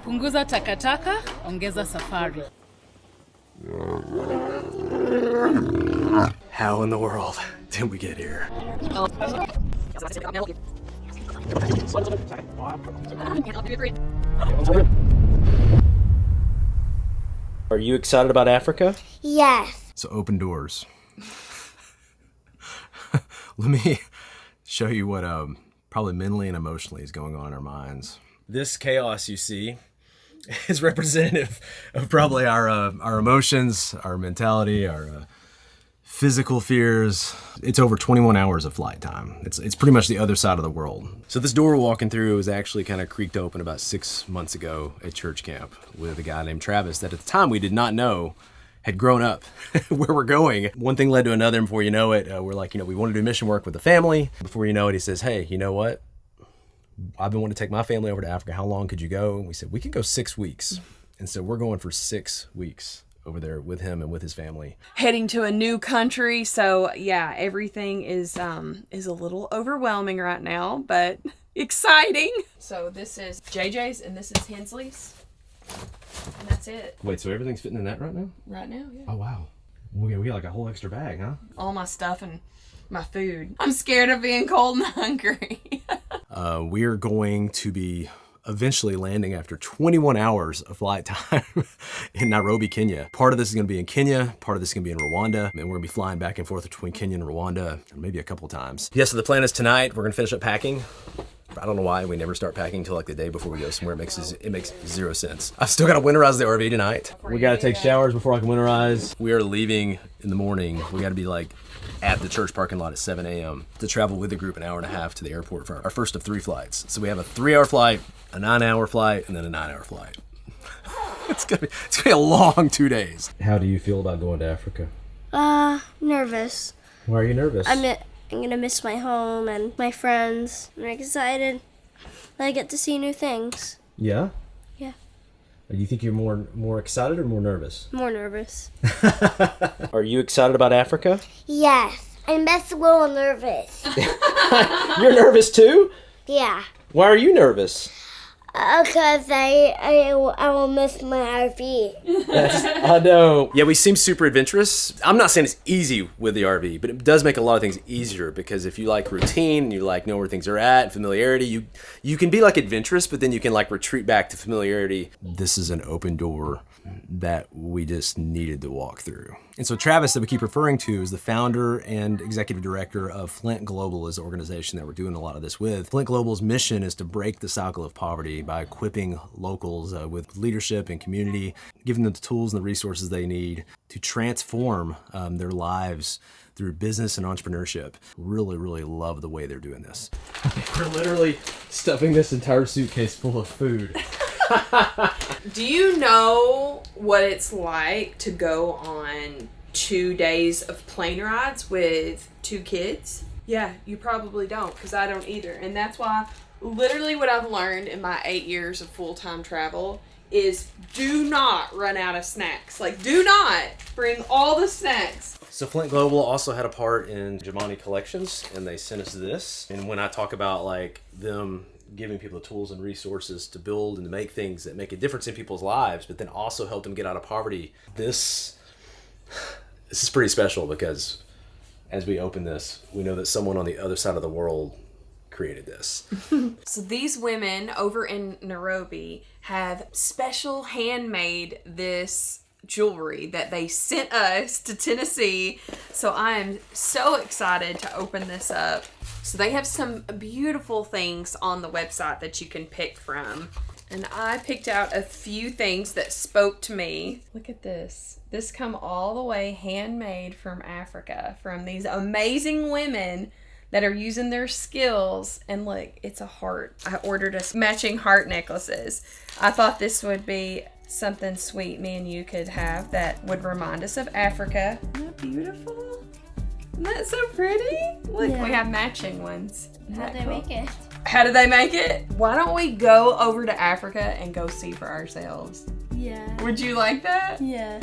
Punguza takataka, ongeza safari. How in the world did we get here? Are you excited about Africa? Yes. So open doors. Let me show you what probably mentally and emotionally is going on in our minds. This chaos you see is representative of probably our emotions, our mentality, our physical fears. It's over 21 hours of flight time. It's pretty much the other side of the world. So this door we're walking through was actually kind of creaked open about 6 months ago at church camp with a guy named Travis that at the time we did not know had grown up where we're going. One thing led to another, and before you know it, we're like, we want to do mission work with the family. Before you know it, he says, hey, you know what? I've been wanting to take my family over to Africa. How long could you go? And we said, we could go 6 weeks. And so we're going for 6 weeks over there with him and with his family. Heading to a new country. So yeah, everything is a little overwhelming right now, but exciting. So this is JJ's and this is Hensley's. And that's it. Wait, so everything's fitting in that right now? Right now, yeah. Oh, wow. We got like a whole extra bag, huh? All my stuff and my food. I'm scared of being cold and hungry. We're going to be eventually landing after 21 hours of flight time in Nairobi, Kenya. Part of this is going to be in Kenya, part of this is going to be in Rwanda, and we're going to be flying back and forth between Kenya and Rwanda maybe a couple times. Yeah, so the plan is tonight we're going to finish up packing. I don't know why we never start packing until like the day before we go somewhere. It makes zero sense. I've still got to winterize the RV tonight. We got to take showers before I can winterize. We are leaving in the morning. We got to be like at the church parking lot at 7 a.m. to travel with the group an hour and a half to the airport for our first of 3 flights. So we have a 3-hour flight, a 9-hour flight, and then a 9-hour flight. It's gonna be a long 2 days. How do you feel about going to Africa? Nervous. Why are you nervous? I'm gonna miss my home and my friends. I'm excited that I get to see new things. Yeah? Yeah. Do you think you're more excited or more nervous? More nervous. Are you excited about Africa? Yes. I'm just a little nervous. You're nervous too? Yeah. Why are you nervous? Because I will miss my RV. I know. Yeah, we seem super adventurous. I'm not saying it's easy with the RV, but it does make a lot of things easier because if you like routine and you like know where things are at and familiarity, you can be like adventurous, but then you can like retreat back to familiarity. This is an open door that we just needed to walk through. And so Travis, that we keep referring to, is the founder and executive director of Flint Global, is the organization that we're doing a lot of this with. Flint Global's mission is to break the cycle of poverty by equipping locals with leadership and community, giving them the tools and the resources they need to transform their lives through business and entrepreneurship. Really, really love the way they're doing this. We're literally stuffing this entire suitcase full of food. Do you know what it's like to go on 2 days of plane rides with 2 kids? Yeah, you probably don't, because I don't either. And that's why literally what I've learned in my 8 years of full-time travel is do not run out of snacks. Like, do not bring all the snacks. So Flint Global also had a part in Jimani Collections, and they sent us this. And when I talk about like them giving people the tools and resources to build and to make things that make a difference in people's lives, but then also help them get out of poverty, this is pretty special because as we open this, we know that someone on the other side of the world created this. So these women over in Nairobi have special handmade this jewelry that they sent us to Tennessee. So I am so excited to open this up. So they have some beautiful things on the website that you can pick from. And I picked out a few things that spoke to me. Look at this. This come all the way handmade from Africa, from these amazing women that are using their skills. And look, it's a heart. I ordered us matching heart necklaces. I thought this would be something sweet me and you could have that would remind us of Africa. Isn't that beautiful? Isn't that so pretty? Look, Yeah. We have matching ones. How'd they make it? How did they make it? Why don't we go over to Africa and go see for ourselves? Yeah. Would you like that? Yeah.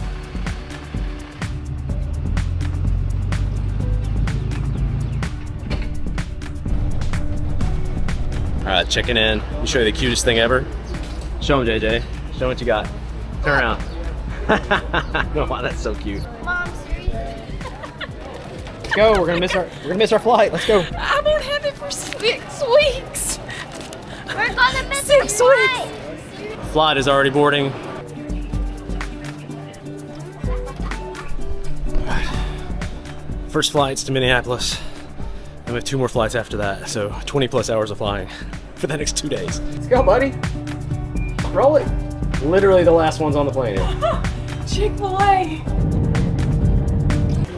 All right, checking in. Let me show you the cutest thing ever. Show them, JJ. Show 'em what you got. Turn around. Oh, wow, that's so cute. Mom, seriously? Let's go. We're gonna miss our flight. Let's go. I won't have it for 6 weeks. We're gonna miss 6 the weeks. flight. Flight is already boarding. First flight's to Minneapolis. And we have 2 more flights after that, so 20 plus hours of flying for the next 2 days. Let's go, buddy. Roll it. Literally the last one's on the plane here. Chick-fil-A.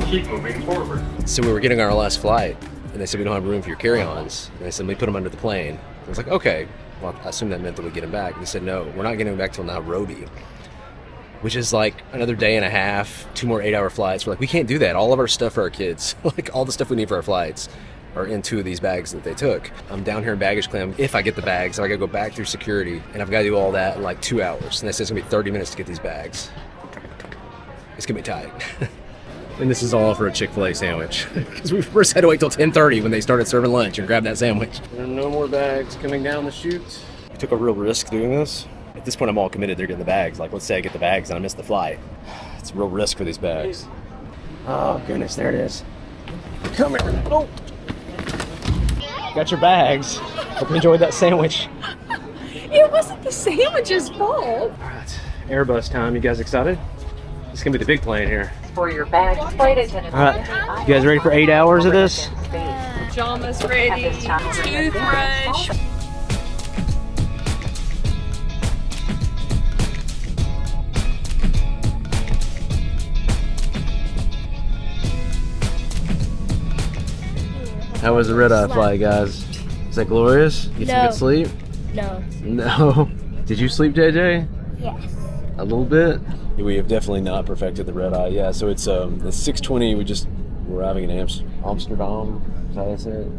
Keep moving forward. So we were getting our last flight, and they said we don't have room for your carry-ons. And they said, let me put them under the plane. I was like, okay. Well, I assumed that meant that we'd get them back. And they said, no, we're not getting them back till Nairobi, which is like another day and a half, 2 more 8-hour flights. We're like, we can't do that. All of our stuff for our kids, like all the stuff we need for our flights, are in 2 of these bags that they took. I'm down here in baggage claim. If I get the bags, I gotta go back through security, and I've gotta do all that in like 2 hours. And they said it's gonna be 30 minutes to get these bags. It's gonna be tight. And this is all for a Chick-fil-A sandwich. Because we first had to wait till 10:30 when they started serving lunch and grab that sandwich. There are no more bags coming down the chute. We took a real risk doing this. At this point, I'm all committed. They're getting the bags. Like, let's say I get the bags and I miss the flight. It's a real risk for these bags. Oh, goodness, there it is. Come here. Oh. Got your bags. Hope you enjoyed that sandwich. It wasn't the sandwich's fault. All right, Airbus time. You guys excited? It's gonna be the big plane here. For your bags, flight attendants. All right, you guys ready for 8 hours of this? Pajamas ready. Toothbrush. How was the red-eye flight, guys? Is that glorious? Get some No. good sleep? No. No. Did you sleep, JJ? Yes. A little bit. We have definitely not perfected the red eye. Yeah, so it's 6:20. We're arriving in Amsterdam. Is that what I said?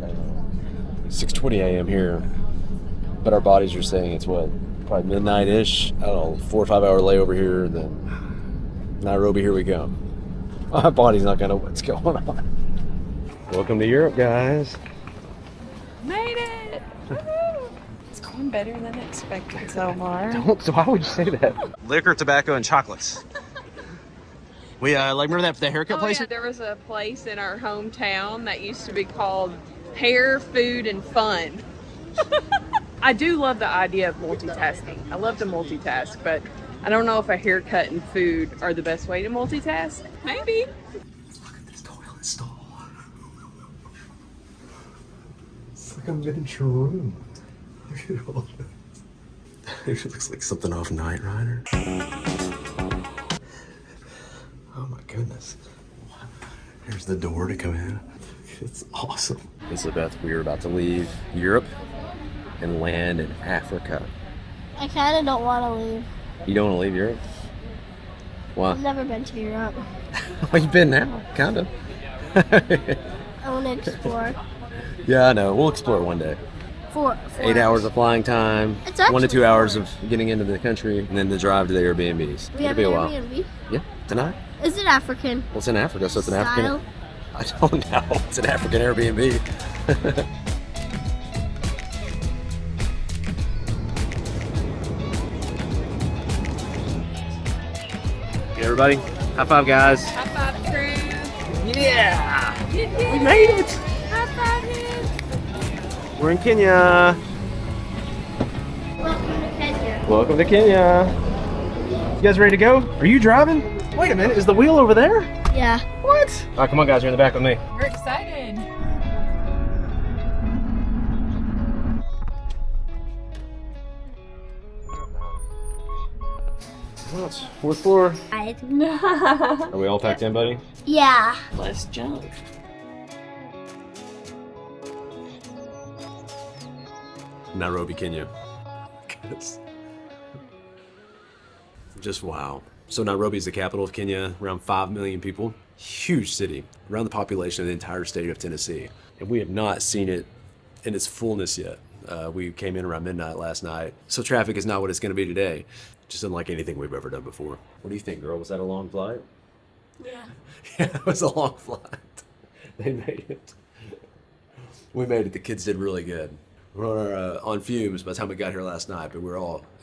6:20 a.m. here, but our bodies are saying it's what, probably midnight-ish. I don't know, 4 or 5 hour layover here, and then Nairobi. Here we go. My body's not gonna know what's going on. Welcome to Europe, guys. Made it. It's going better than expected so far. Why would you say that? Liquor, tobacco, and chocolates. We remember that haircut place? Yeah, there was a place in our hometown that used to be called Hair, Food, and Fun. I do love the idea of multitasking. I love to multitask, but I don't know if a haircut and food are the best way to multitask. Maybe. Look at this toilet stall. It's like a miniature room. Look at all that. It looks like something off Knight Rider. Oh my goodness. Here's the door to come in. It's awesome. Elizabeth, we are about to leave Europe and land in Africa. I kind of don't want to leave. You don't want to leave Europe? Why? I've never been to Europe. Well, you've been now, kind of. I want to explore. Yeah, I know. We'll explore it one day. 4 8 hours of flying time, It's 1 to actually 2 hours 4. of getting into the country, and then the drive to the Airbnbs. We It'll have be an a while. Airbnb. Yeah, tonight. Is it African? Well, it's in Africa, so it's an Style? African. I don't know. It's an African Airbnb. Okay, everybody. High five, guys. High five, crew. Yeah! We made it! High five him. We're in Kenya. Welcome to Kenya. Welcome to Kenya. You guys ready to go? Are you driving? Wait a minute, is the wheel over there? Yeah. What? All right, come on, guys. You're in the back with me. We're excited. What? 4th floor. I Are we all packed in, buddy? Yeah. Let's jump. Nairobi, Kenya. Just wow. So Nairobi is the capital of Kenya, around 5 million people. Huge city, around the population of the entire state of Tennessee. And we have not seen it in its fullness yet. We came in around midnight last night, so traffic is not what it's going to be today. Just unlike anything we've ever done before. What do you think, girl? Was that a long flight? Yeah. Yeah, it was a long flight. They made it. We made it. The kids did really good. We were on fumes by the time we got here last night, but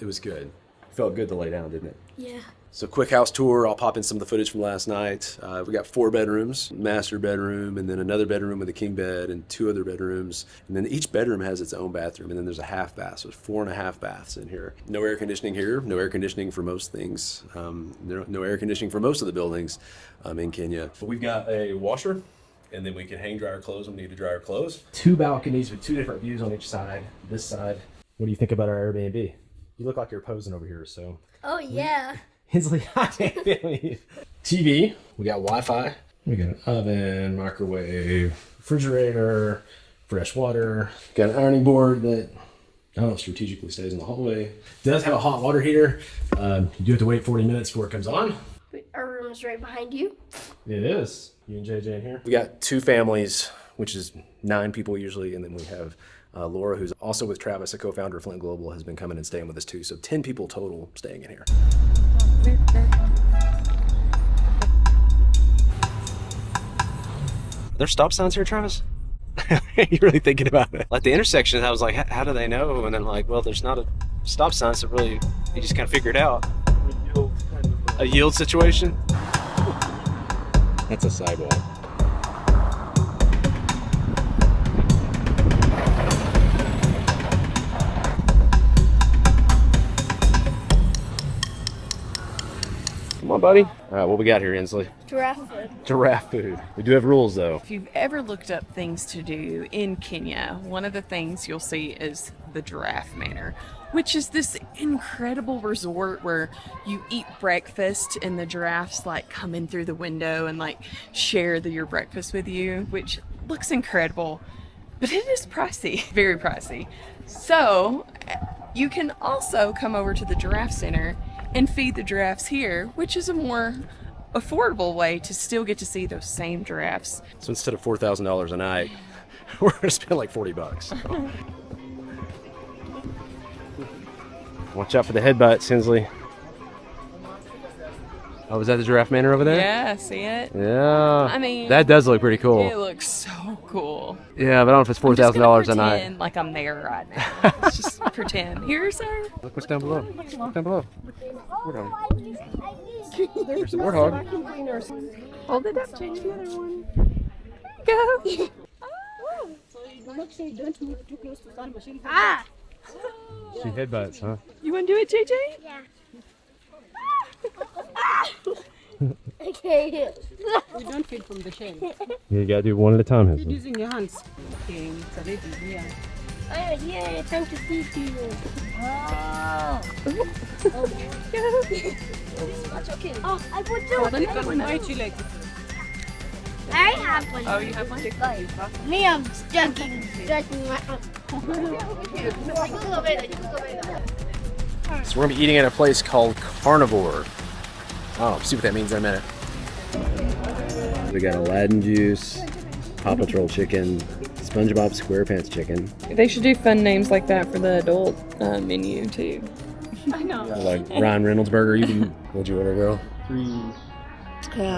it was good. Felt good to lay down, didn't it? Yeah. So quick house tour. I'll pop in some of the footage from last night. We got 4 bedrooms, master bedroom, and then another bedroom with a king bed and 2 other bedrooms. And then each bedroom has its own bathroom, and then there's a half bath. So it's 4.5 baths in here. No air conditioning here. No air conditioning for most things. No air conditioning for most of the buildings in Kenya. But we've got a washer, and then we can hang dry our clothes when we need to dry our clothes. 2 balconies with 2 different views on each side. This side. What do you think about our Airbnb? You look like you're posing over here, so. Oh, yeah. Hensley, I can't believe. TV. We got Wi-Fi. We got an oven, microwave, refrigerator, fresh water. Got an ironing board that, I don't know, strategically stays in the hallway. It does have a hot water heater. You do have to wait 40 minutes before it comes on. Our room is right behind you. It is. You and JJ in here. We got 2 families, which is 9 people usually, and then we have Laura, who's also with Travis, a co-founder of Flint Global, has been coming and staying with us too. So 10 people total staying in here. Are there stop signs here, Travis? You're really thinking about it. Like the intersection, I was like, how do they know? And then like, well, there's not a stop sign, so really, you just kind of figure it out. A yield situation? That's a sidewalk. Come on, buddy. All right, what we got here, Inslee? Giraffe food. Giraffe food. We do have rules, though. If you've ever looked up things to do in Kenya, one of the things you'll see is the Giraffe Manor, which is this incredible resort where you eat breakfast and the giraffes like come in through the window and like share your breakfast with you, which looks incredible, but it is pricey, very pricey. So you can also come over to the Giraffe Center and feed the giraffes here, which is a more affordable way to still get to see those same giraffes. So instead of $4,000 a night, we're gonna spend like $40. So. Watch out for the headbutts, Hensley. Oh, is that the Giraffe Manor over there? Yeah, see it? Yeah. I mean, that does look pretty cool. It looks so cool. Yeah, but I don't know if it's $4,000 a night. Like I'm there right now. Let's just pretend. Here, sir. Look what's down below. Look down below. There's a warthog. Hold it up, change the other one. Go. Ah! She headbutts, huh? You want to do it, JJ? Yeah. Okay. We don't feed from the shell. You gotta do one at a time, Hensley. Using your hands. Okay, it's ready. Yeah. Oh, yeah, time to feed you. Oh. That's okay. Oh, I put two. Why do you like it? I have one. Oh, you have one? Me, I'm stretching my arm. So we're gonna be eating at a place called Carnivore. Oh, see what that means in a minute. We got Aladdin juice, Paw Patrol chicken, SpongeBob SquarePants chicken. They should do fun names like that for the adult menu too. I know. Like Ryan Reynolds burger. What'd you order, girl? 3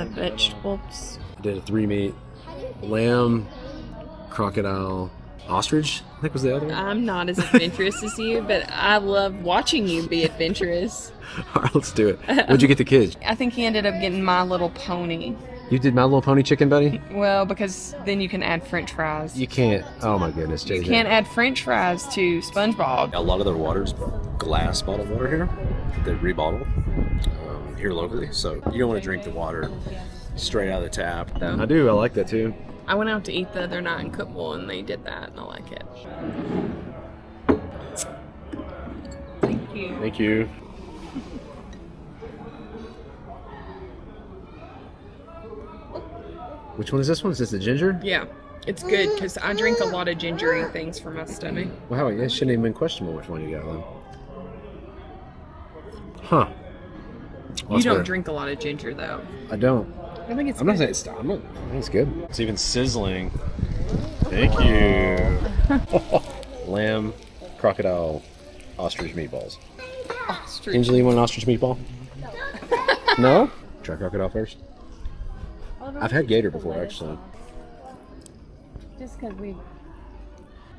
vegetables. I did a 3 meat, lamb, crocodile, ostrich, I think was the other one. I'm not as adventurous as you, but I love watching you be adventurous. All right, let's do it. What'd you get the kids? I think he ended up getting My Little Pony. You did My Little Pony chicken, buddy? Well, because then you can add French fries. You can't. Oh my goodness, JJ. You can't add French fries to SpongeBob. A lot of their water's glass bottled water here. They rebottle here locally, so you don't want to drink the water straight out of the tap. I do. I like that too. I went out to eat the other night in Cookville and they did that and I like it. Thank you. Thank you. Which one is this one? Is this the ginger? Yeah, it's good because I drink a lot of gingery things for my stomach. Wow, it shouldn't even been questionable which one you got though. Huh. Well, You don't better. drink a lot of ginger though. I don't. I think it's I'm not saying it's. I think it's good. It's even sizzling. Thank you. Lamb, crocodile ostrich meatballs. Ostrich. Angela, you want an ostrich meatball? No? Try crocodile first. I've had gator before, actually. Just because we.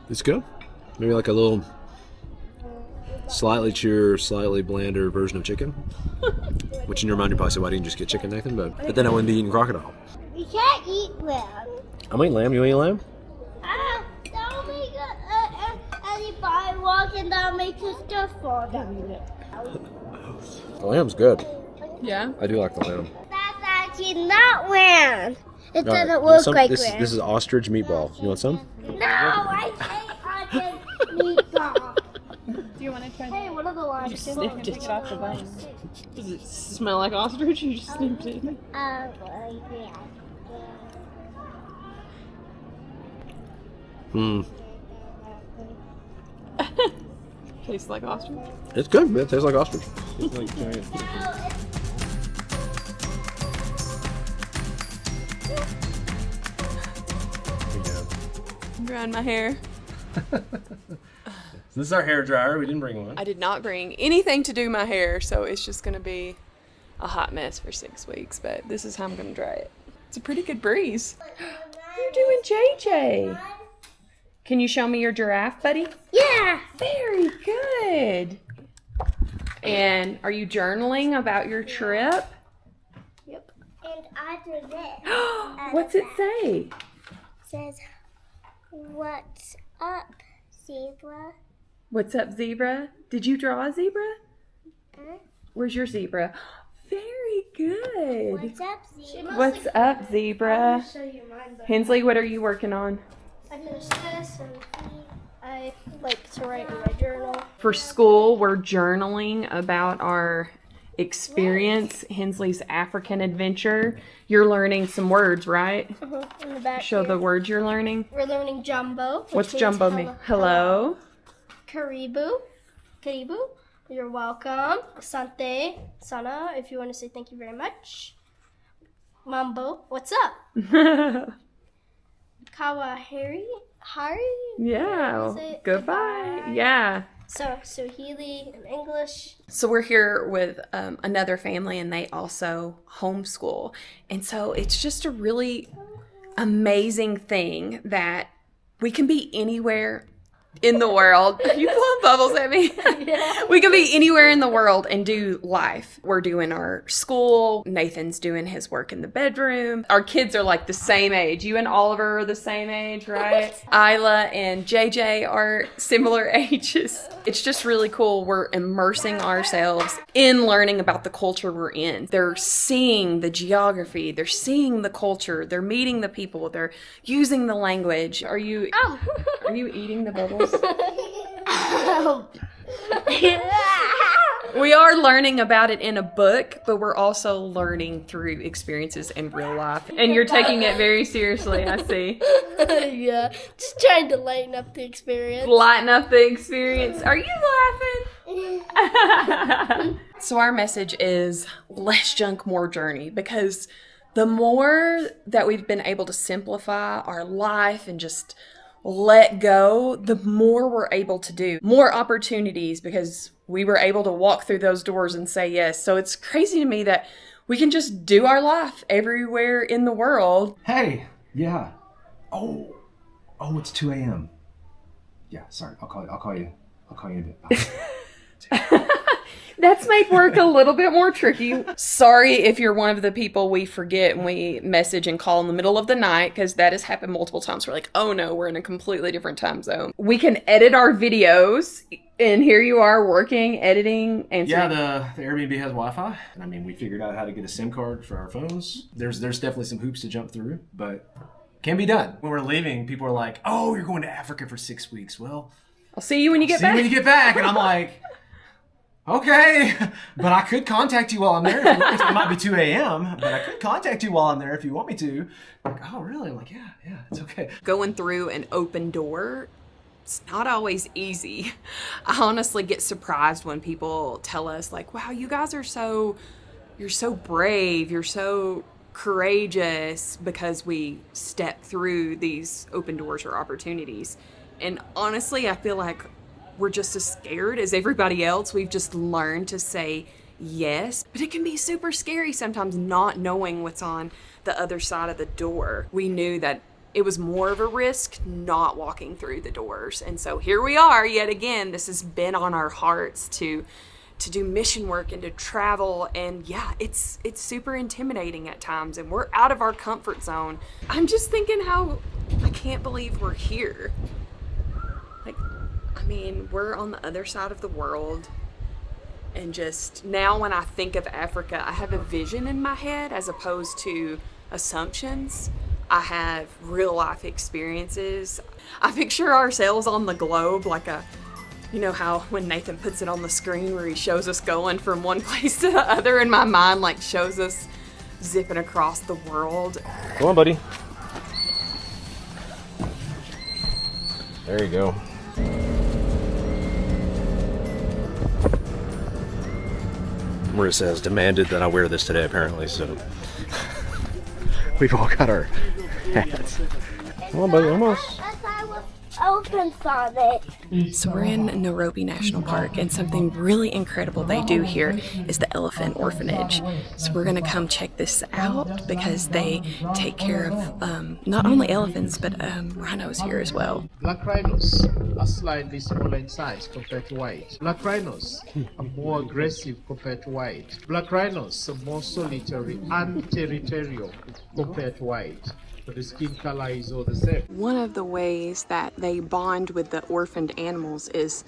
It's good. Maybe like a little slightly chewer, slightly blander version of chicken. Which in your mind you probably say, why didn't you just get chicken, Nathan? But then I wouldn't be eating crocodile. We can't eat lamb. I'm eating lamb. You eat lamb? Don't make anybody walking down make your stuff fall down. The lamb's good. Yeah. I do like the lamb. That's actually not lamb. It All right, doesn't look like this lamb. is ostrich meatball. You want some? No, I hate ostrich meatball. Do you want to try Hey, what are the lines? Just snipped it off the bone. Does it smell like ostrich? You just snipped it. Yeah. Hmm. Tastes like ostrich. It's good. It tastes like ostrich. It's like giant. I'm drying my hair. This is our hair dryer. We didn't bring one. I did not bring anything to do my hair, so it's just going to be a hot mess for 6 weeks, but this is how I'm going to dry it. It's a pretty good breeze. You're doing JJ. Can you show me your giraffe, buddy? Yeah. Very good. And are you journaling about your trip? Yep. And after this, What's it say? says, "What's up, zebra?" What's up, zebra? Did you draw a zebra? Huh? Where's your zebra? Very good. What's up, zebra? What's up, zebra? Show you mine. Hensley, what are you working on? I finished this, and I like to write in my journal. For school, we're journaling about our experience, Hensley's African adventure. You're learning some words, right? In the back. Show here. the words you're learning. We're learning jumbo. which What's means jumbo mean? Hello. Karibu. Karibu. You're welcome. Asante. Sana, if you want to say thank you very much. Mambo. What's up? Kawahiri. Hari. Yeah. Say Goodbye. Yeah. So Swahili in English. So we're here with another family, and they also homeschool. And so it's just a really amazing thing that we can be anywhere in the world. Are you blowing bubbles at me? Yeah. We can be anywhere in the world and do life. We're doing our school. Nathan's doing his work in the bedroom. Our kids are like the same age. You and Oliver are the same age, right? Isla and JJ are similar ages. It's just really cool. We're immersing ourselves in learning about the culture we're in. They're seeing the geography. They're seeing the culture. They're meeting the people. They're using the language. Are you eating the bubbles? We are learning about it in a book, but we're also learning through experiences in real life. And you're taking it very seriously, I see. Yeah, just trying to lighten up the experience. Lighten up the experience. Are you laughing? So our message is less junk, more journey, because the more that we've been able to simplify our life and just let go, the more we're able to do. More opportunities because we were able to walk through those doors and say yes. So it's crazy to me that we can just do our life everywhere in the world. Hey, yeah. Oh, it's 2 a.m. Yeah, sorry. I'll call you in a bit. That's made work a little bit more tricky. Sorry if you're one of the people we forget and we message and call in the middle of the night, because that has happened multiple times. We're like, oh no, we're in a completely different time zone. We can edit our videos, and here you are working, editing, and Yeah, the Airbnb has Wi-Fi. And I mean, we figured out how to get a SIM card for our phones. There's definitely some hoops to jump through, but can be done. When we're leaving, people are like, oh, you're going to Africa for 6 weeks. Well, I'll see you when you get back. See you when you get back. And I'm like, okay, but I could contact you while I'm there. It might be 2 a.m., but I could contact you while I'm there if you want me to. Like, oh, really? I'm like, yeah, it's okay. Going through an open door, it's not always easy. I honestly get surprised when people tell us like, wow, you guys are you're so brave, you're so courageous, because we step through these open doors or opportunities. And honestly, I feel like we're just as scared as everybody else. We've just learned to say yes, but it can be super scary sometimes not knowing what's on the other side of the door. We knew that it was more of a risk not walking through the doors. And so here we are yet again. This has been on our hearts to do mission work and to travel. And yeah, it's super intimidating at times and we're out of our comfort zone. I'm just thinking how I can't believe we're here. Like, I mean, we're on the other side of the world. And just now when I think of Africa, I have a vision in my head as opposed to assumptions. I have real life experiences. I picture ourselves on the globe like you know how when Nathan puts it on the screen where he shows us going from one place to the other, in my mind like shows us zipping across the world. Come on, buddy. There you go. Where it says demanded that I wear this today apparently, so we've all got our hats. Come on, buddy, almost. Elephants on it. So we're in Nairobi National Park, and something really incredible they do here is the elephant orphanage. So we're gonna come check this out because they take care of not only elephants but rhinos here as well. Black rhinos are slightly smaller in size compared to white. Black rhinos are more aggressive compared to white. Black rhinos are more solitary and territorial compared to white. But the skin color is all the same. One of the ways that they bond with the orphaned animals is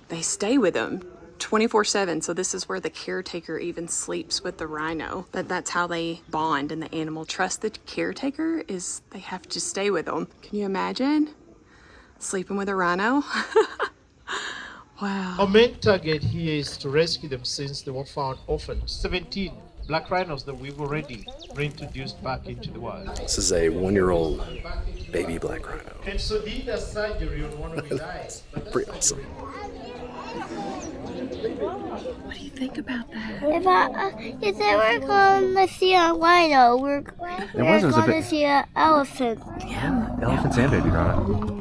they stay with them 24/7. So this is where the caretaker even sleeps with the rhino. That's how they bond, and the animal trusts the caretaker is they have to stay with them. Can you imagine sleeping with a rhino? Wow. Our main target here is to rescue them since they were found orphaned. 17 black rhinos that we've already reintroduced back into the wild. This is a 1-year-old baby black rhino. And so did a surgery on one of the eyes. Pretty awesome. What do you think about that? If they were going to see a rhino, we're going to see an elephant. Yeah, elephants and baby rhino.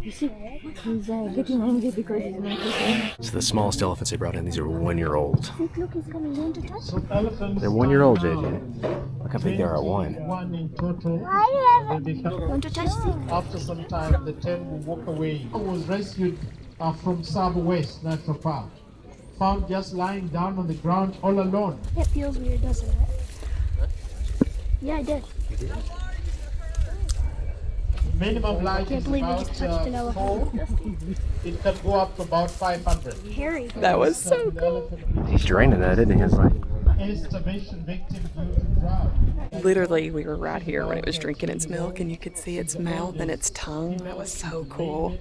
He's getting angry because he's not okay. So the smallest elephants they brought in, these are 1-year-old. Look, he's coming in to touch. So elephants. They're 1-year-old, JJ. Look how big they are at 1. One in total. Want to touch them? After some time, the 10 will walk away. He was rescued from Southwest National Park. Found just lying down on the ground all alone. It feels weird, doesn't it? Yeah, I did. Minimum life Can't is believe we about just touched an elephant. 4. It can go up to about 500. Hairy. That was so cool. He's draining that, isn't he? It's like, Estimation victim due to drought. Literally, we were right here when it was drinking its milk, and you could see its mouth and its tongue. That was so cool.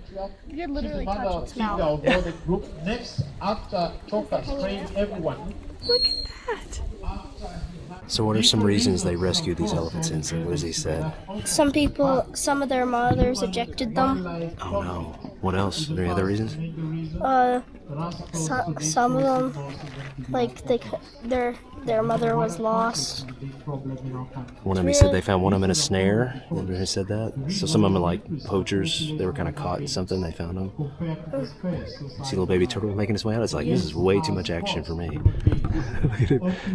You could literally touch Mother its figure mouth. of all the group. Next, after Toka trained everyone. Look at that. so what are some reasons they rescued these elephants in? So what has he said? Some of their mothers ejected them. Oh no. What else? Are there any other reasons? Some of them, like their mother was lost. One of them, he said they found one of them in a snare. Remember who said that? So some of them are like poachers. They were kind of caught in something. They found them. See little baby turtle making his way out? It's like, this is way too much action for me.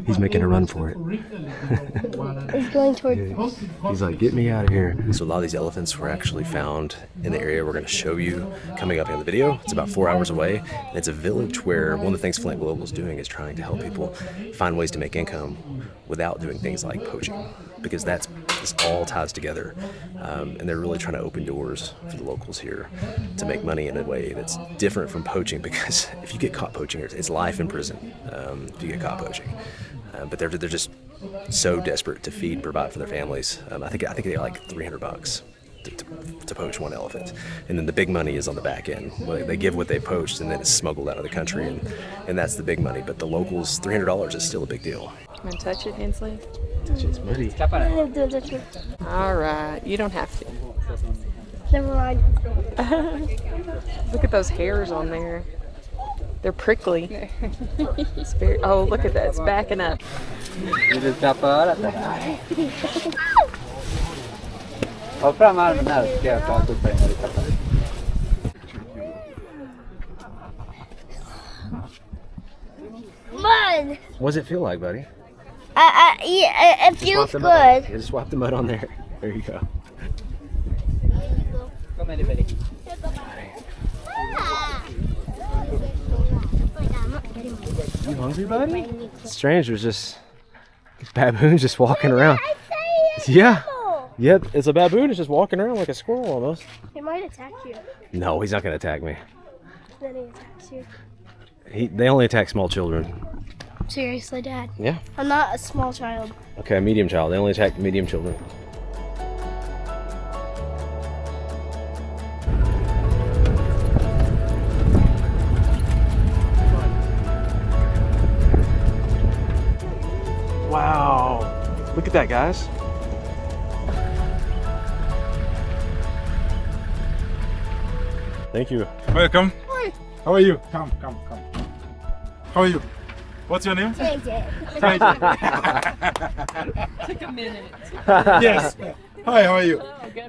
He's making a run for it. It's going toward. He's like, get me out of here. So a lot of these elephants were actually found in the area we're going to show you coming up in the video. It's about 4 hours away. And it's a village where one of the things Flint Global is doing is trying to help people find ways to make income without doing things like poaching, because this all ties together. And they're really trying to open doors for the locals here to make money in a way that's different from poaching, because if you get caught poaching, it's life in prison if you get caught poaching. But they're just so desperate to feed and provide for their families. I think they get like $300 to poach one elephant, and then the big money is on the back end. They give what they poached, and then it's smuggled out of the country, and that's the big money. But the locals, $300 is still a big deal. Come and touch it, Hensley. It's muddy. All right, you don't have to. Never mind. Look at those hairs on there. They're prickly. Oh, look at that. It's backing up. fun. What does it feel like, buddy? It feels good. Just swap the mud on there. There you go. You hungry, buddy? Strangers just baboons just walking around. Yeah. Yep, it's a baboon. It's just walking around like a squirrel almost. He might attack you. No, he's not gonna attack me. Then he attacks you. They only attack small children. Seriously, Dad. Yeah. I'm not a small child. Okay, medium child. They only attack medium children. Wow. Look at that, guys. Thank you. Welcome. Hi. How are you? Come. How are you? What's your name? JJ. Took a minute. Yes. Hi, how are you?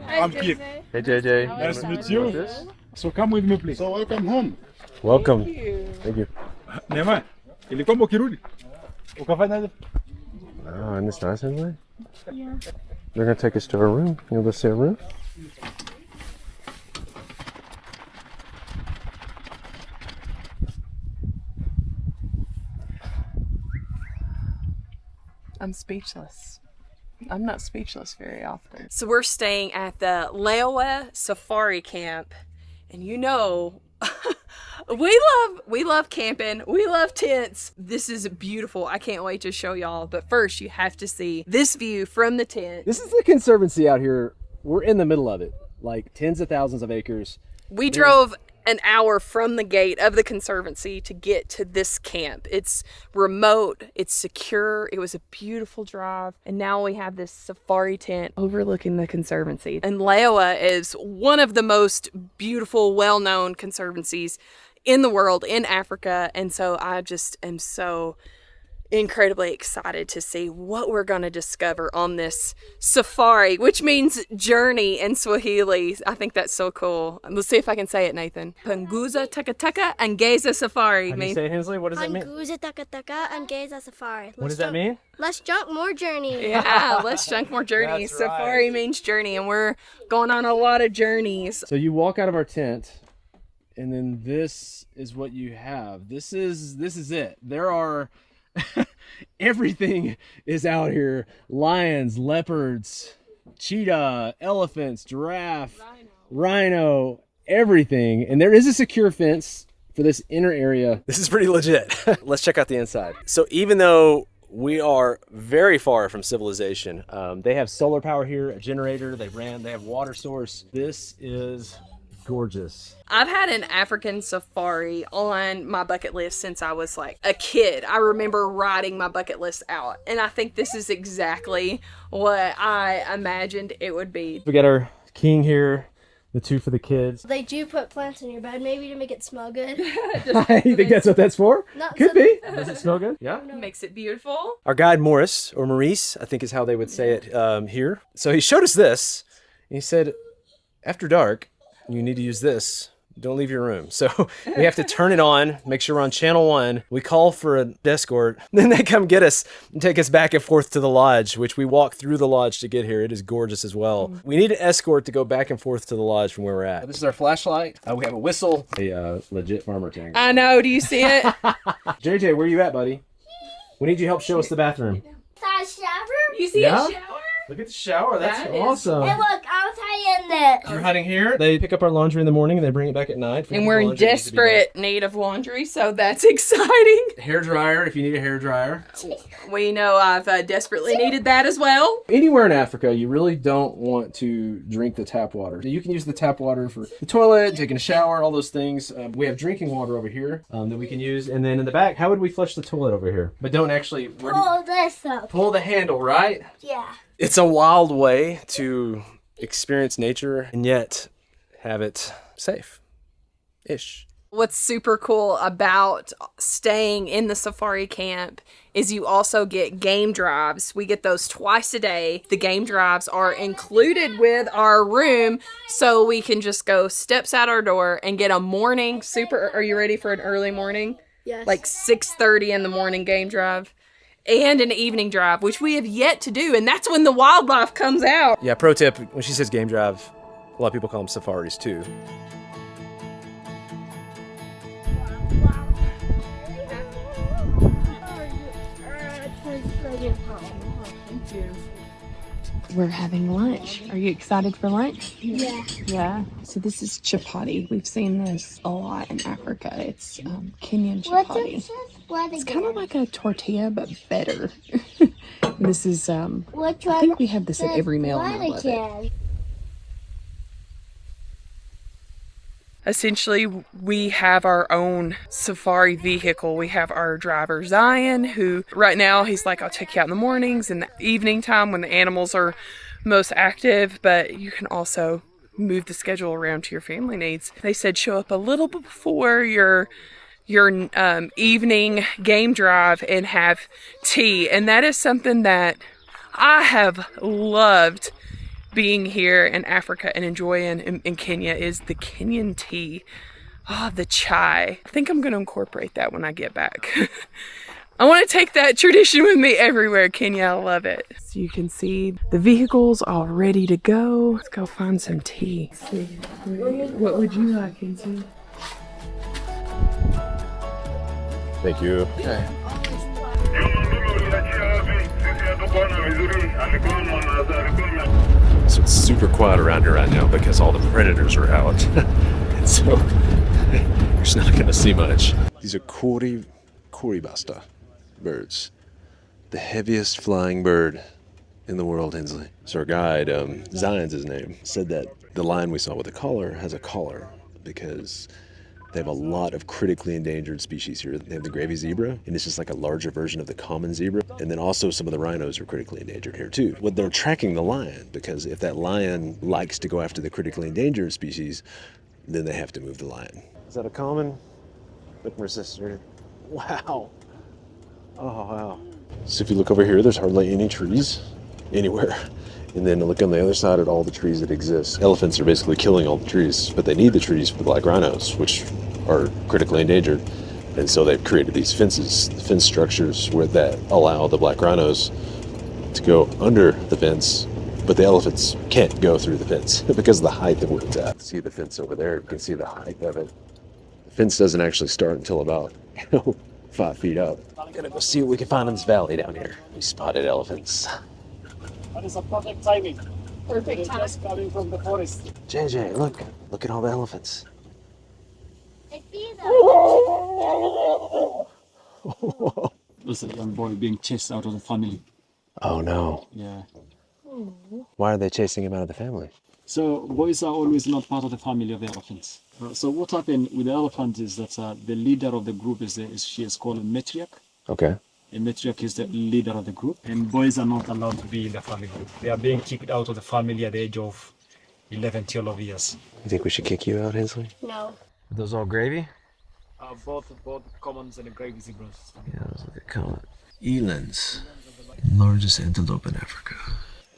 I'm Keith. Hey, JJ. Nice to meet you. So come with me, please. So welcome home. Welcome. Thank you. Neema, ilikuwa ukirudi? Ukafanyaje? Oh, and it's nice, isn't it? Yeah. They're gonna take us to our room. You want to see our room? I'm speechless. I'm not speechless very often. So we're staying at the Lewa Safari Camp, and you know, we love camping. We love tents. This is beautiful. I can't wait to show y'all. But first, you have to see this view from the tent. This is the conservancy out here. We're in the middle of it, like tens of thousands of acres. We drove an hour from the gate of the conservancy to get to this camp. It's remote, it's secure, it was a beautiful drive, and now we have this safari tent overlooking the conservancy. And Lewa is one of the most beautiful, well-known conservancies in the world, in Africa, and so I just am so incredibly excited to see what we're going to discover on this safari, which means journey in Swahili. I think that's so cool. Let's see if I can say it, Nathan. Punguza Takataka and Geza Safari. How do you say it, Hensley? What does that mean? Anguza Taka and Geza Safari. What does that mean? Let's junk more journey. Yeah, let's junk more journeys. That's right. Safari means journey, and we're going on a lot of journeys. So you walk out of our tent, and then this is what you have. This is it. There are everything is out here. Lions, leopards, cheetah, elephants, giraffe, rhino, everything. And there is a secure fence for this inner area. This is pretty legit. Let's check out the inside. So even though we are very far from civilization, they have solar power here, a generator, they have water source. This is gorgeous. I've had an African safari on my bucket list since I was like a kid. I remember writing my bucket list out, and I think this is exactly what I imagined it would be. We got our king here, the two for the kids. They do put plants in your bed, maybe to make it smell good. You think that's what that's for? Not Could so- be. Does it smell good? Yeah. Makes it beautiful. Our guide Morris, or Maurice, I think is how they would say it here. So he showed us this. And he said, after dark, you need to use this. Don't leave your room. So we have to turn it on, make sure we're on channel 1. We call for an escort. Then they come get us and take us back and forth to the lodge, which we walk through the lodge to get here. It is gorgeous as well. We need an escort to go back and forth to the lodge from where we're at. This is our flashlight. We have a whistle. A legit farmer tank. I know. Do you see it? JJ, where you at, buddy? We need you to help show us the bathroom. Shower? You see Yeah? a shower? Look at the shower. That's That is awesome. Hey, look, I was hiding this. You're hiding here. They pick up our laundry in the morning and they bring it back at night. And we're in desperate need of laundry, so that's exciting. Hair dryer if you need a hair dryer. We know I've desperately needed that as well. Anywhere in Africa, you really don't want to drink the tap water. You can use the tap water for the toilet, taking a shower, all those things. We have drinking water over here that we can use. And then in the back, how would we flush the toilet over here? But don't actually Pull this up. pull the handle, right? Yeah. It's a wild way to experience nature and yet have it safe-ish. What's super cool about staying in the safari camp is you also get game drives. We get those twice a day. The game drives are included with our room, so we can just go steps out our door and get a morning super. Are you ready for an early morning? Yes. Like 6:30 in the morning game drive and an evening drive, which we have yet to do. And that's when the wildlife comes out. Yeah, pro tip, when she says game drive, a lot of people call them safaris too. We're having lunch. Are you excited for lunch? Yeah. Yeah. So this is chapati. We've seen this a lot in Africa. It's Kenyan What's chapati. this? What It's again? kind of like a tortilla, but better. This is, Which I one? think we have this at every meal, and I What love it. again? Essentially, we have our own safari vehicle. We have our driver, Zion, who right now he's like, I'll take you out in the mornings and the evening time when the animals are most active, but you can also move the schedule around to your family needs. They said show up a little bit before your evening game drive and have tea. And that is something that I have loved being here in Africa and enjoying in Kenya is the Kenyan tea. Oh, the chai. I think I'm going to incorporate that when I get back. I want to take that tradition with me everywhere, Kenya. I love it. So you can see the vehicles all ready to go. Let's go find some tea. What would you like, Kenzie? Thank you. Okay. So it's super quiet around here right now because all the predators are out. And so you're just not going to see much. These are Kuribasta birds. The heaviest flying bird in the world, Hensley. So our guide, Zion's his name, said that the lion we saw with the collar has a collar because they have a lot of critically endangered species here. They have the gravy zebra, and it's just like a larger version of the common zebra. And then also some of the rhinos are critically endangered here too. Well, they're tracking the lion because if that lion likes to go after the critically endangered species, then they have to move the lion. Is that a common? Look, my sister. Wow. Oh, wow. So if you look over here, there's hardly any trees anywhere. And then look on the other side at all the trees that exist. Elephants are basically killing all the trees, but they need the trees for the black rhinos, which are critically endangered. And so they've created these fences, fence structures that allow the black rhinos to go under the fence, but the elephants can't go through the fence because of the height of where it's at. See the fence over there, you can see the height of it. The fence doesn't actually start until about 5 feet up. I'm gonna go see what we can find in this valley down here. We spotted elephants. That is a perfect timing. Perfect time. Just coming from the forest. JJ, look at all the elephants. I see them. There's a young boy being chased out of the family. Oh no. Yeah. Why are they chasing him out of the family? So boys are always not part of the family of the elephants. So what happened with the elephant is that the leader of the group she is called a matriarch. Okay. A matriarch is the leader of the group, and boys are not allowed to be in the family group. They are being kicked out of the family at the age of 11, 12 years. You think we should kick you out, Hensley? No. Are those all gravy? Both commons and the gravy zebras. Yeah, those look at common. Elands. Largest antelope in Africa.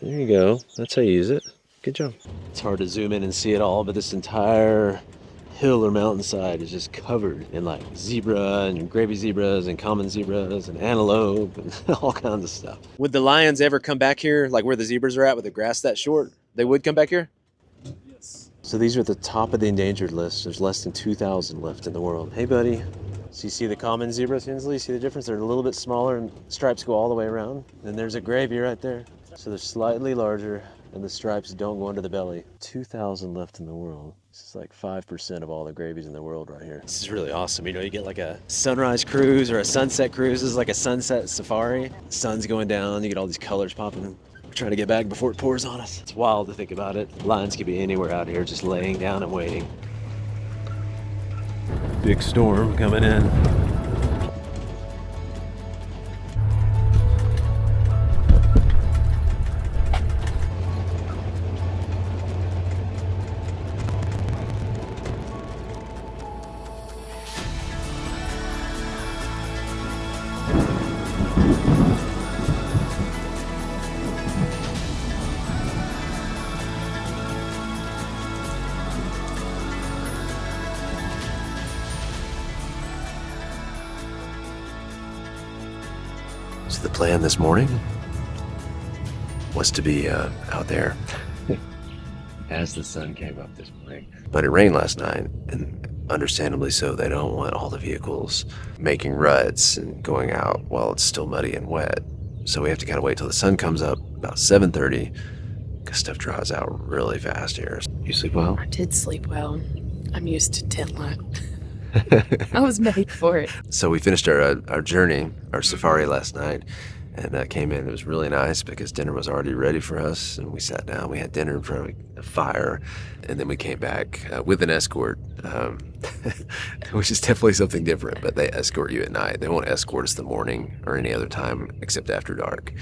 There you go. That's how you use it. Good job. It's hard to zoom in and see it all, but this entire hill or mountainside is just covered in like zebra and gravy zebras and common zebras and antelope and all kinds of stuff. Would the lions ever come back here, like where the zebras are at with the grass that short? They would come back here? Yes. So these are at the top of the endangered list. There's less than 2,000 left in the world. Hey, buddy. So you see the common zebras, Hensley? See the difference? They're a little bit smaller and stripes go all the way around. And there's a gravy right there. So they're slightly larger and the stripes don't go under the belly. 2,000 left in the world. This is like 5% of all the gravies in the world right here. This is really awesome. You know, you get like a sunrise cruise or a sunset cruise. This is like a sunset safari. The sun's going down. You get all these colors popping. We're trying to get back before it pours on us. It's wild to think about it. Lions could be anywhere out here just laying down and waiting. Big storm coming in. So the plan this morning was to be out there as the sun came up this morning. But it rained last night, and understandably so. They don't want all the vehicles making ruts and going out while it's still muddy and wet. So we have to kind of wait till the sun comes up about 7:30 because stuff dries out really fast here. You sleep well? I did sleep well. I'm used to tent life. I was made for it. So we finished our journey, our safari last night, and came in. It was really nice because dinner was already ready for us, and we sat down. We had dinner in front of a fire, and then we came back with an escort, which is definitely something different. But they escort you at night. They won't escort us the morning or any other time except after dark.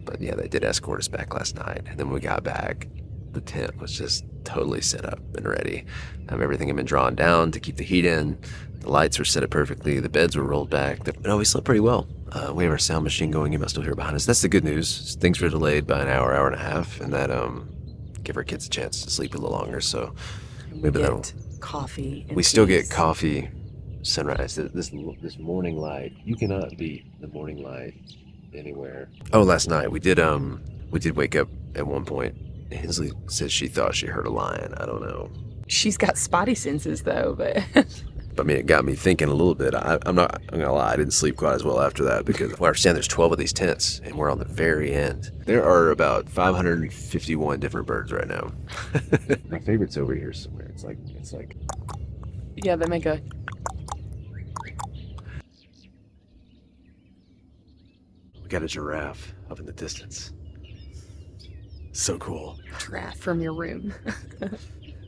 But yeah, they did escort us back last night. And then when we got back, the tent was just totally set up and ready. Everything had been drawn down to keep the heat in. The lights were set up perfectly. The beds were rolled back. We slept pretty well. We have our sound machine going. You must still hear behind us. That's the good news. Things were delayed by an hour, hour and a half, and that give our kids a chance to sleep a little longer. So maybe that'll coffee. And we still get coffee. Sunrise. This morning light. You cannot beat the morning light anywhere. Oh, last night we did wake up at one point. Hensley said she thought she heard a lion. I don't know. She's got spotty senses though, but I mean, it got me thinking a little bit. I'm gonna lie, I didn't sleep quite as well after that because I understand there's 12 of these tents and we're on the very end. There are about 551 different birds right now. My favorite's over here somewhere. It's like yeah, they make a we got a giraffe up in the distance. So cool. Giraffe from your room.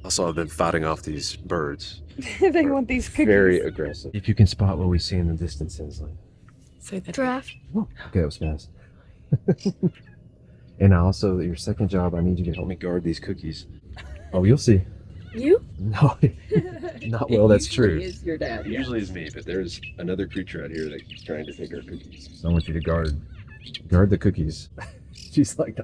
Also, I've been fighting off these birds. They want these cookies. Very aggressive. If you can spot what we see in the distance, Hensley. Say that. Giraffe. Oh, okay, that was fast. And also, your second job, I need you to help me guard these cookies. Oh, you'll see. You? No, not well. That's true. Is your dad? It usually is me, but there's another creature out here that keeps trying to take our cookies. So I want you to guard the cookies. She's like,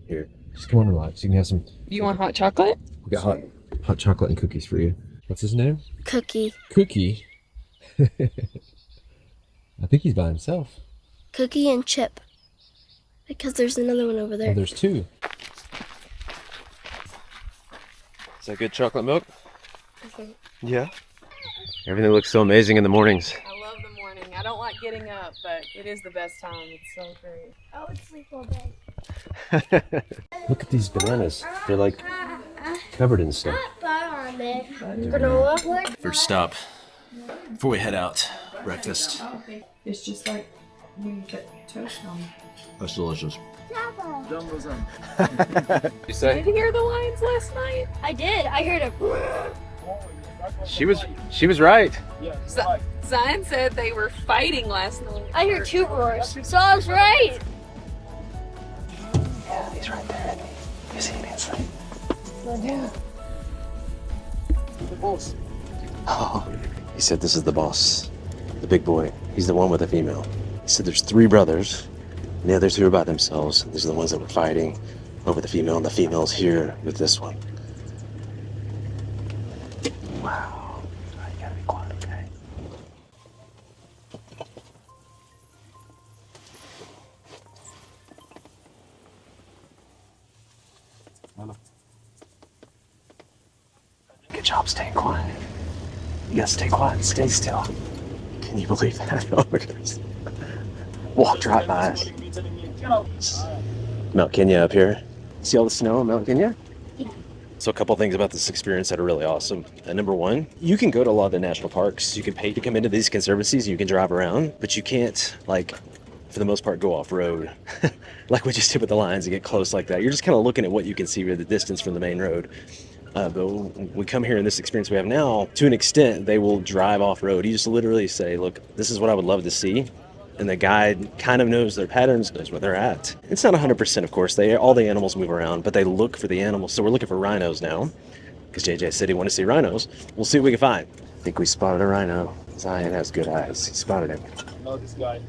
here, just come on and watch. You can have some. You want hot chocolate? We got hot chocolate and cookies for you. What's his name? Cookie. Cookie. I think he's by himself. Cookie and Chip. Because there's another one over there. Oh, there's two. Is that good chocolate milk? Yeah. Everything looks so amazing in the mornings. I love the morning. I don't like getting up, but it is the best time. It's so great. I would sleep all day. Look at these bananas. They're like covered in stuff. Granola. First stop before we head out. Breakfast. It's just like when you get toast on. That's delicious. You Did say? you hear the lions last night? I did. I heard a. She was right. Zion said they were fighting last night. I heard two roars. So I was right. Yeah, he's right there. You see him inside? The boss. Oh, he said this is the boss, the big boy. He's the one with the female. He said there's 3 brothers, and the other 2 are by themselves. These are the ones that were fighting over the female, and the female's here with this one. Wow. You gotta be quiet, okay? Good job staying quiet. You gotta stay quiet and stay still. Can you believe that? Oh my goodness. Walked right by us. Mount Kenya up here. See all the snow in Mount Kenya? Yeah. So a couple things about this experience that are really awesome. Number one, you can go to a lot of the national parks. You can pay to come into these conservancies. You can drive around, but you can't, like, for the most part, go off-road. Like we just did with the lions and get close like that. You're just kind of looking at what you can see at the distance from the main road. But when we come here in this experience we have now, to an extent, they will drive off-road. You just literally say, look, this is what I would love to see. And the guide kind of knows their patterns, knows where they're at. It's not 100%, of course. All the animals move around, but they look for the animals. So we're looking for rhinos now, because JJ said he wanted to see rhinos. We'll see what we can find. I think we spotted a rhino. Zion has good eyes. He spotted him. I know this guy.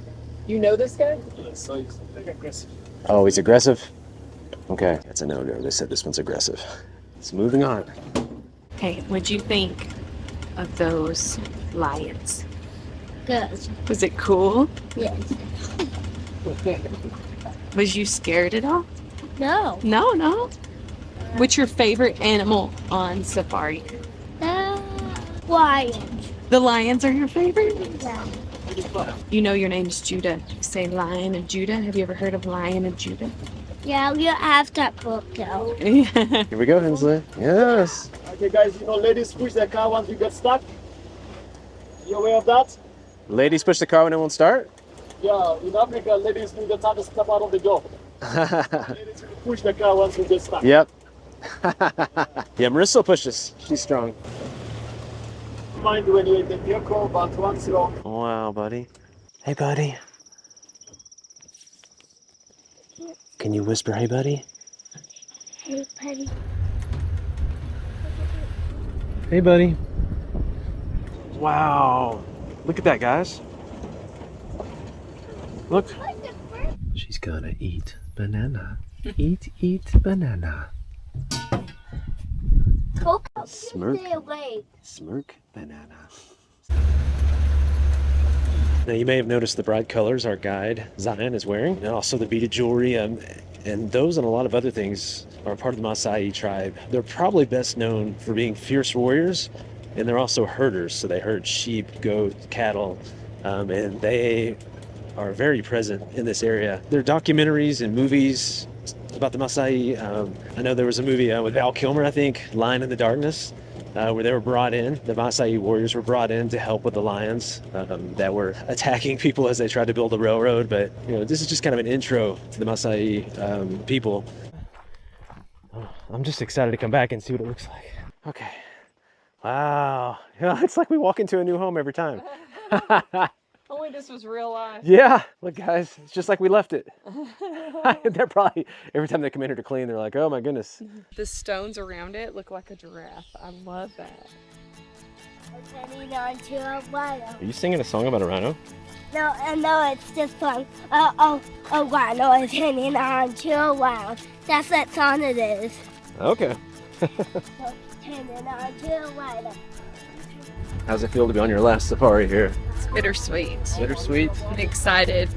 You know this guy? Yes, so he's very aggressive. Oh, he's aggressive? Okay, that's a no-go. They said this one's aggressive. So moving on. Hey, what'd you think of those lions? Good. Was it cool? Yes. Was you scared at all? No. No. What's your favorite animal on safari? Lions. The lions are your favorite? Yeah. You know your name's Judah. You say Lion and Judah. Have you ever heard of Lion and Judah? Yeah, we have that book though. Here we go, Hensley. Yes. Okay, guys, ladies push the car once you get stuck. You aware of that? Ladies push the car when it won't start? Yeah, in Africa, ladies need the time to step out of the door. Ladies push the car once you get stuck. Yep. Yeah, Marissa pushes. She's strong. Mind when you're in the vehicle, but once you're... Wow, buddy. Hey, buddy. Can you whisper, hey, buddy? Hey, buddy. Hey, buddy. Wow. Look at that, guys. Look. She's gonna eat banana. Eat banana. Coco, Smirk. stay away. Smirk banana. Now you may have noticed the bright colors our guide Zion is wearing, and also the beaded jewelry, and those and a lot of other things are part of the Maasai tribe. They're probably best known for being fierce warriors, and they're also herders, so they herd sheep, goats, cattle, and they are very present in this area. There are documentaries and movies about the Maasai. I know there was a movie with Val Kilmer, I think, Lion in the Darkness, where they were brought in. The Maasai warriors were brought in to help with the lions that were attacking people as they tried to build a railroad. But this is just kind of an intro to the Maasai people. I'm just excited to come back and see what it looks like. Okay. Wow. It's like we walk into a new home every time. Only this was real life. Yeah. Look, guys, it's just like we left it. They're probably, every time they come in here to clean, they're like, oh my goodness. The stones around it look like a giraffe. I love that. Are you singing a song about a rhino? No, it's just fun. A rhino is hanging on to a wow. That's what song it is. Okay. Hanging on to a rhino. How's it feel to be on your last safari here? It's bittersweet. Bittersweet? I'm excited.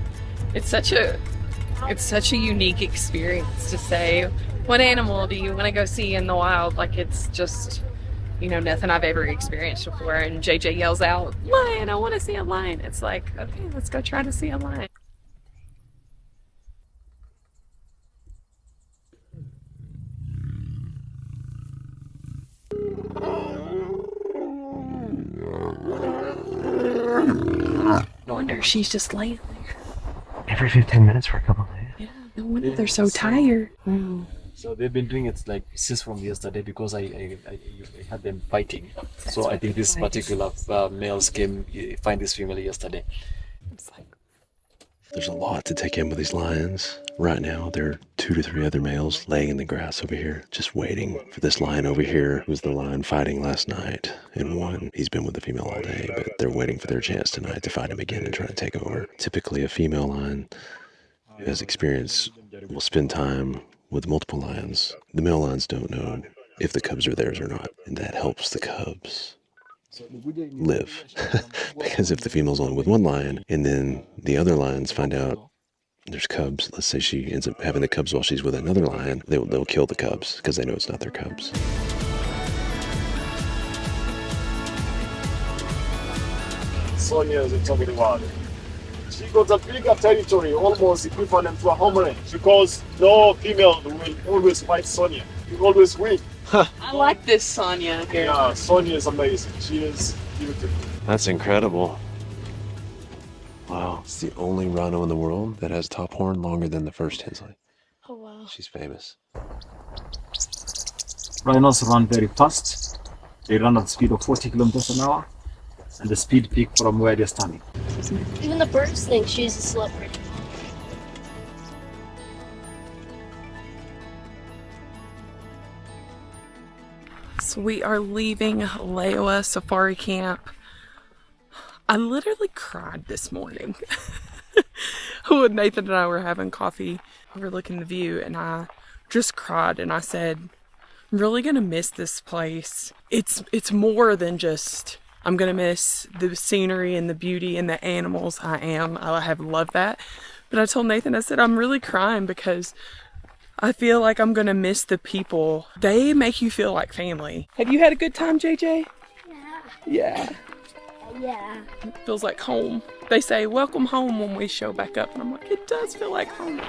It's such a unique experience to say, what animal do you want to go see in the wild? Like, it's just, nothing I've ever experienced before. And JJ yells out, lion, I want to see a lion. It's like, okay, let's go try to see a lion. No wonder she's just laying there. Every 15 minutes for a couple of days. Yeah, no wonder they're so tired. So they've been doing it like since from yesterday because I had them fighting. So I think this particular males came find this female yesterday. There's a lot to take in with these lions. Right now, there are 2 to 3 other males laying in the grass over here, just waiting for this lion over here, who's the lion fighting last night and won. He's been with the female all day, but they're waiting for their chance tonight to fight him again and try to take over. Typically, a female lion who has experience will spend time with multiple lions. The male lions don't know if the cubs are theirs or not, and that helps the cubs live. Because if the female's only with one lion and then the other lions find out there's cubs, let's say she ends up having the cubs while she's with another lion, they'll kill the cubs because they know it's not their cubs. Sonia is talking about it. She got a bigger territory, almost equivalent to a homeland, because no female will always fight Sonia. You always win. I like this Sonia here. Yeah, Sonia is amazing. She is beautiful. That's incredible. Wow, it's the only rhino in the world that has top horn longer than the first Hensley. Oh wow. She's famous. Rhinos run very fast. They run at the speed of 40 kilometers an hour, and the speed peak from where they're standing. Even the birds think she's a celebrity. So we are leaving Lewa Safari Camp. I literally cried this morning. When Nathan and I were having coffee overlooking the view, and I just cried and I said, I'm really gonna miss this place. It's more than just, I'm gonna miss the scenery and the beauty and the animals. I have loved that. But I told Nathan, I said, I'm really crying because I feel like I'm gonna miss the people. They make you feel like family. Have you had a good time, JJ? Yeah. Yeah. It feels like home. They say, welcome home when we show back up. And I'm like, it does feel like home.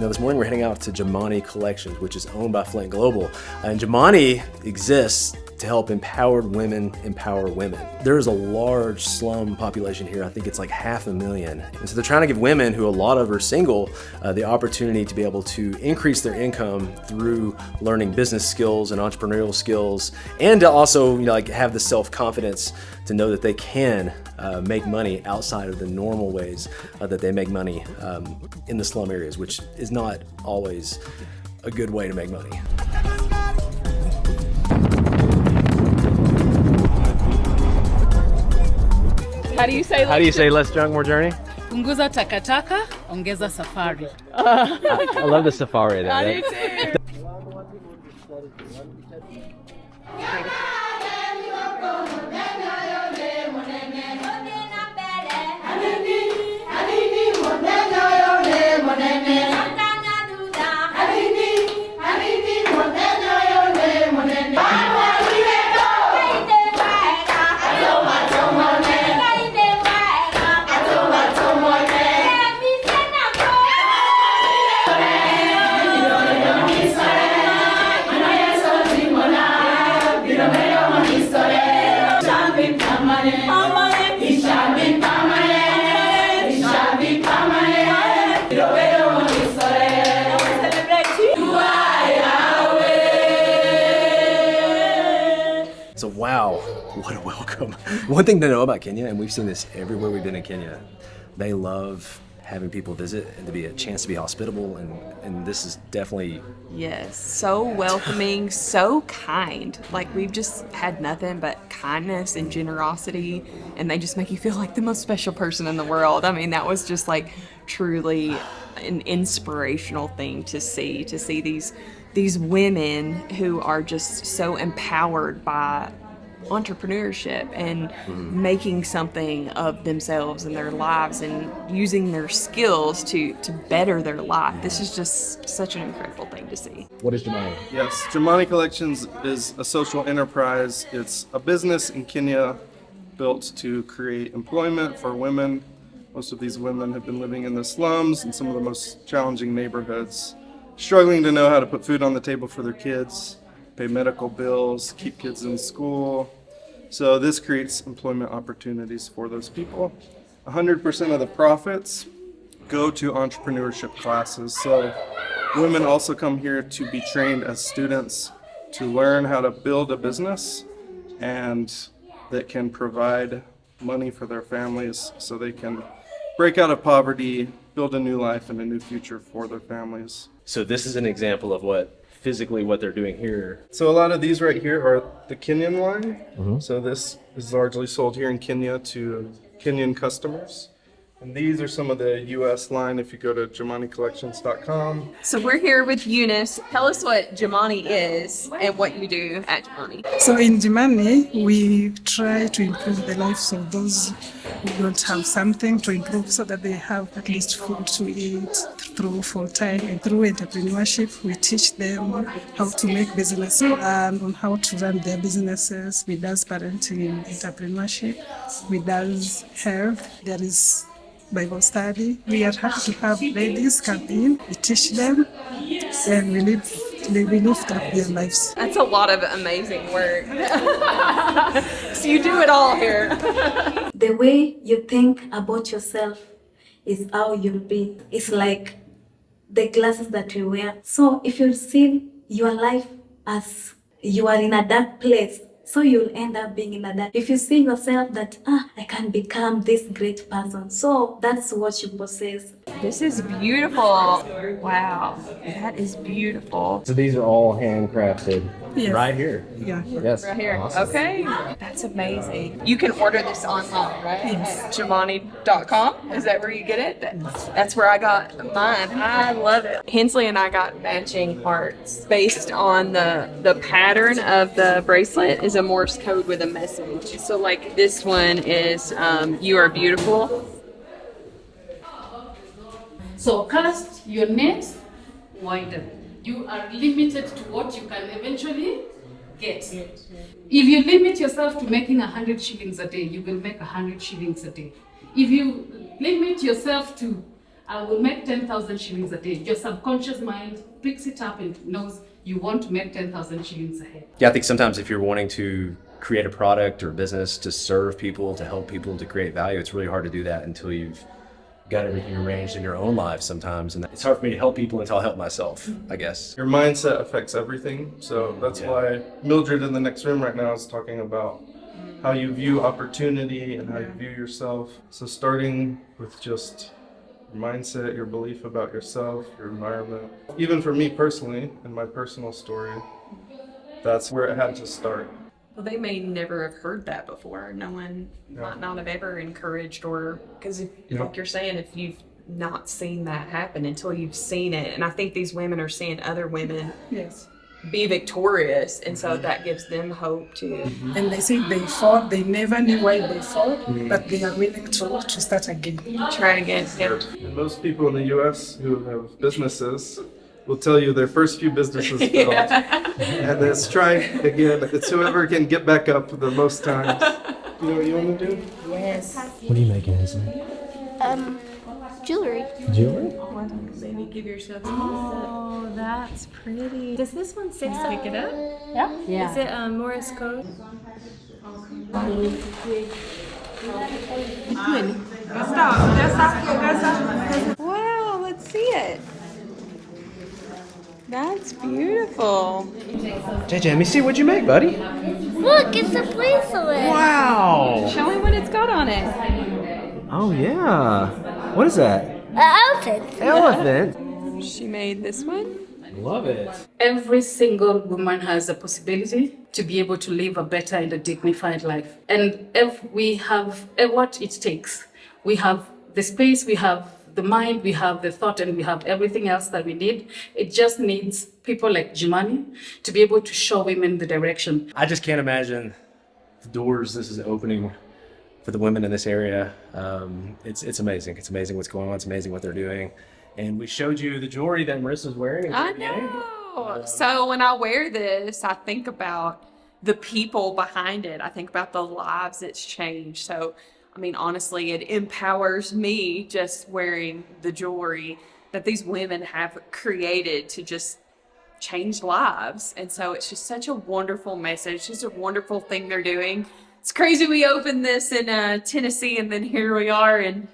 This morning we're heading out to Jimani Collections, which is owned by Flint Global. And Jimani exists to help empowered women empower women. There is a large slum population here. I think it's like 500,000. And so they're trying to give women, who a lot of are single, the opportunity to be able to increase their income through learning business skills and entrepreneurial skills, and to also like have the self-confidence to know that they can make money outside of the normal ways that they make money in the slum areas, which is not always a good way to make money. How do you say less junk, more journey? Punguza takataka, ongeza safari. I love the safari there. I do too. So wow, what a welcome. One thing to know about Kenya, and we've seen this everywhere we've been in Kenya, they love having people visit and to be a chance to be hospitable, and this is definitely... Yes, so welcoming, so kind. Like, we've just had nothing but kindness and generosity, and they just make you feel like the most special person in the world. I mean, that was just like truly an inspirational thing to see these women who are just so empowered by entrepreneurship and making something of themselves and their lives and using their skills to better their life. This is just such an incredible thing to see. What is Jimani? Yes, Jimani Collections is a social enterprise. It's a business in Kenya built to create employment for women. Most of these women have been living in the slums in some of the most challenging neighborhoods, struggling to know how to put food on the table for their kids, pay medical bills, keep kids in school. So this creates employment opportunities for those people. 100% of the profits go to entrepreneurship classes. So women also come here to be trained as students to learn how to build a business and that can provide money for their families so they can break out of poverty, build a new life and a new future for their families. So this is an example of what they're doing here. So a lot of these right here are the Kenyan line. So this is largely sold here in Kenya to Kenyan customers. And these are some of the US line if you go to JimaniCollections.com. So we're here with Eunice. Tell us what Jimani is and what you do at Jimani. So in Jimani, we try to improve the lives of those who don't have something to improve so that they have at least food to eat through full-time. And through entrepreneurship, we teach them how to make business and on how to run their businesses. We do parenting and entrepreneurship. We do health. There is Bible study. We are happy to have ladies come in, we teach them, and we lift up their lives. That's a lot of amazing work. So you do it all here. The way you think about yourself is how you'll be. It's like the glasses that you wear. So if you see your life as you are in a dark place, so you'll end up being in a dark. If you see yourself that, I can become this great person. So that's what you possess. This is beautiful. Wow, that is beautiful. So these are all handcrafted Yes. right here. Yeah. Yes. Right here. Awesome. Okay. That's amazing. You can order this online, right? Yes. At Jimani.com. Is that where you get it? That's where I got mine. I love it. Hensley and I got matching hearts based on the pattern of the bracelet is a Morse code with a message. So like this one is you are beautiful. So cast your net wider. You are limited to what you can eventually get. If you limit yourself to making 100 shillings a day, you will make 100 shillings a day. If you limit yourself to, I will make 10,000 shillings a day, your subconscious mind picks it up and knows you want to make 10,000 shillings a day. Yeah, I think sometimes if you're wanting to create a product or a business to serve people, to help people, to create value, it's really hard to do that until you've got everything arranged in your own life sometimes. And it's hard for me to help people until I help myself, I guess. Your mindset affects everything. So that's why Mildred in the next room right now is talking about how you view opportunity and how you view yourself. So starting with just your mindset, your belief about yourself, your environment. Even for me personally, in my personal story, that's where it had to start. Well, they may never have heard that before. No one might not have ever encouraged, or because like you're saying, if you've not seen that happen until you've seen it, and I think these women are seeing other women be victorious, and so that gives them hope too. And they say they fought, they never knew why they fought, but they are willing to start again. Try again. And most people in the US who have businesses will tell you their first few businesses failed. And it's trying again. It's whoever can get back up the most times. You know what you want to do? Yes. What are you making, Hensley? Jewelry. Jewelry? Maybe give yourself Oh, that's pretty. Does this one say pick it up? Yeah. Is it Morse code? Wow, let's see it. That's beautiful. JJ, let me see what you make, buddy. Look, it's a bracelet. Wow. Show me what it's got on it. Oh, yeah. What is that? An elephant. Elephant. She made this one. Love it. Every single woman has the possibility to be able to live a better and a dignified life. And if we have what it takes, we have the space, we have the mind, we have the thought, and we have everything else that we need. It just needs people like Jimani to be able to show women the direction. I just can't imagine the doors this is opening for the women in this area. It's amazing. It's amazing what's going on. It's amazing what they're doing. And we showed you the jewelry that Marissa's wearing. I know. So when I wear this, I think about the people behind it. I think about the lives it's changed. So, I mean, honestly, it empowers me just wearing the jewelry that these women have created to just change lives. And so it's just such a wonderful message, just a wonderful thing they're doing. It's crazy we opened this in Tennessee, and then here we are in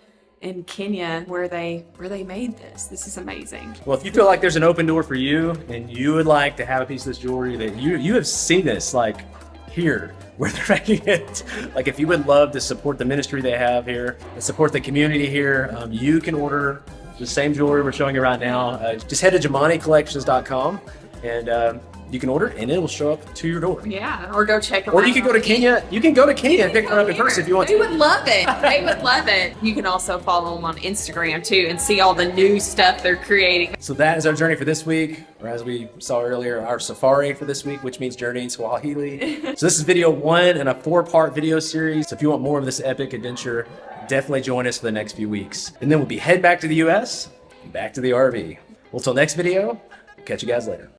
Kenya where they made this. This is amazing. Well, if you feel like there's an open door for you and you would like to have a piece of this jewelry, that you have seen this like here where they're making it. Like if you would love to support the ministry they have here and support the community here, you can order the same jewelry we're showing you right now. Just head to JimaniCollections.com and you can order it and it will show up to your door. Yeah, or go check them Or out. you can go to Kenya. You can go to Kenya and pick them up in person if you want They to. would love it. They would love it. You can also follow them on Instagram too and see all the new stuff they're creating. So that is our journey for this week, or as we saw earlier, our safari for this week, which means journey in Swahili. So this is video 1 in a 4-part video series. So if you want more of this epic adventure, definitely join us for the next few weeks. And then we'll be heading back to the US and back to the RV. Well, till next video, catch you guys later.